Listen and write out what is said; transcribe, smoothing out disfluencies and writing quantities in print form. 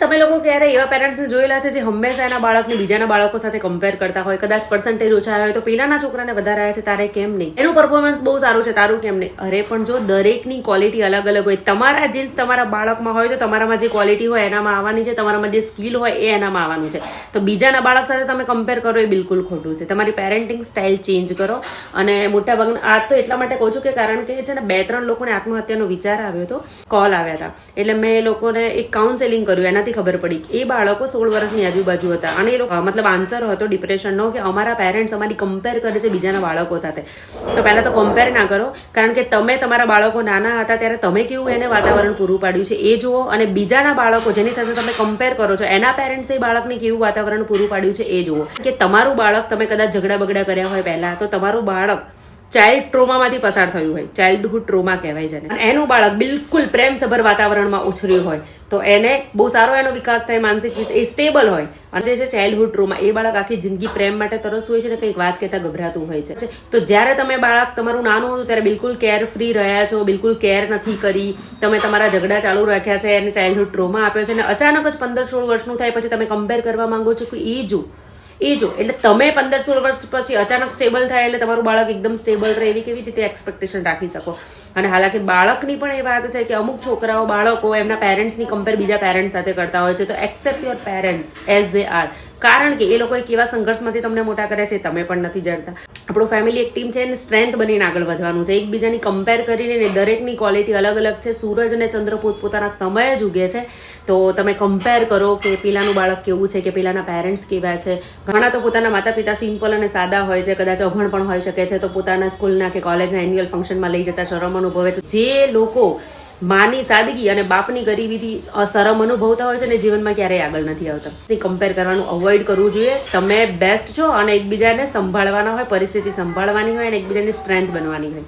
તમે લોકો ક્યારે એવા પેરેન્ટ્સને જોયેલા છે જે હંમેશા એના બાળકને બીજાના બાળકો સાથે કમ્પેર કરતા હોય, કદાચ પર્સન્ટેજ ઓછા હોય તો પેલાના છોકરાને વધારે આવ્યા છે તારે કેમ નહીં, એનું પરફોર્મન્સ બહુ સારું છે તારું કેમ નહીં? અરે પણ જો દરેકની ક્વોલિટી અલગ અલગ હોય, તમારા જીન્સ તમારા બાળકમાં હોય તો તમારામાં જે ક્વોલિટી હોય એનામાં આવવાની છે, તમારામાં જે સ્કિલ હોય એ એનામાં આવવાનું છે. તો બીજાના બાળક સાથે તમે કમ્પેર કરો એ બિલકુલ ખોટું છે. તમારી પેરેન્ટિંગ સ્ટાઇલ ચેન્જ કરો. અને મોટાભાગના આ તો એટલા માટે કહું છું કે કારણ કે છે ને 2-3 લોકોને આત્મહત્યાનો વિચાર આવ્યો હતો, કોલ આવ્યા હતા, એટલે મેં એ લોકોને એક કાઉન્સેલિંગ કર્યું. એનાથી ખબર પડી એ બાળકો 16 વર્ષની આજુબાજુ હતા અને એ લોકો મતલબ આન્સર હતો ડિપ્રેશનનો કે અમારા પેરેન્ટ્સ અમારી કમ્પેર કરે છે બીજાના બાળકો સાથે. તો પહેલા તો કમ્પેર ના કરો, કારણ કે તમે તમારા બાળકો નાના હતા ત્યારે તમે કેવું એને વાતાવરણ પૂરું પાડ્યું છે એ જુઓ, અને બીજાના બાળકો જેની સાથે તમે કમ્પેર કરો છો એના પેરેન્ટ્સે બાળકને કેવું વાતાવરણ પૂરું પાડ્યું છે એ જુઓ. કે તમારું બાળક, તમે કદાચ ઝઘડા બગડા કર્યા હોય પહેલા, તો તમારું બાળક ચાઇલ્ડ ટ્રોમામાંથી પસાર થયું હોય, ચાઇલ્ડહુડ ટ્રોમા કહેવાય છે, અને એનું બાળક બિલકુલ પ્રેમસભર વાતાવરણમાં ઉછર્યું હોય તો એને બહુ સારો એનો વિકાસ થાય, માનસિક રીતે એ સ્ટેબલ હોય. અને જે છે ચાઇલ્ડહુડ ટ્રોમા, એ બાળક આખી જિંદગી પ્રેમ માટે તરસતું હોય છે ને કંઈક વાત કહેતા ગભરાતું હોય છે. તો જ્યારે તમે બાળક તમારું નાનું હતું ત્યારે બિલકુલ કેર ફ્રી રહ્યા છો, બિલકુલ કેર નથી કરી, તમે તમારા ઝઘડા ચાલુ રાખ્યા છે, એને ચાઇલ્ડહુડ ટ્રોમા આપ્યો છે, અને અચાનક જ 15-16 વર્ષનું થાય પછી તમે કમ્પેર કરવા માંગો છો કે એ જો એટલે તમે 15-16 વર્ષ પછી અચાનક સ્ટેબલ થાય એટલે તમારું બાળક એકદમ સ્ટેબલ રહે એવી કેવી રીતે એક્સપેક્ટેશન રાખી શકો? અને હાલાકી બાળકની પણ એ વાત છે કે અમુક છોકરાઓ, બાળકો એમના પેરેન્ટ્સની કમ્પેર બીજા પેરેન્ટ્સ સાથે કરતા હોય છે. તો accept your parents as they are, કારણ કે એ લોકોએ કેવા સંઘર્ષમાંથી તમને મોટા કર્યા છે તમે પણ નથી જાણતા. આપણું ફેમિલી એક ટીમ છે એને સ્ટ્રેન્થ બનીને આગળ વધવાનું છે, એકબીજાની કમ્પેર કરીને. દરેકની ક્વોલિટી અલગ અલગ છે. સૂરજ અને ચંદ્ર પોતપોતાના સમયે જ ઉગે છે. તો તમે કમ્પેર કરો કે પેલાનું બાળક કેવું છે, કે પેલાના પેરેન્ટ્સ કેવા છે. ઘણા તો પોતાના માતા પિતા સિમ્પલ અને સાદા હોય છે, કદાચ અભણ પણ હોઈ શકે છે, તો પોતાના સ્કૂલના કે કોલેજના એન્યુઅલ ફંક્શનમાં લઈ જતા શરમ અનુભવે છે. જે લોકો માની સાદગી અને બાપની ગરીબીથી શરમ અનુભવતા હોય છે ને જીવનમાં ક્યારેય આગળ નથી આવતા. કમ્પેર કરવાનું અવોઇડ કરવું જોઈએ. તમે બેસ્ટ છો અને એકબીજાને સંભાળવાના હોય, પરિસ્થિતિ સંભાળવાની હોય અને એકબીજાની સ્ટ્રેન્થ બનવાની હોય.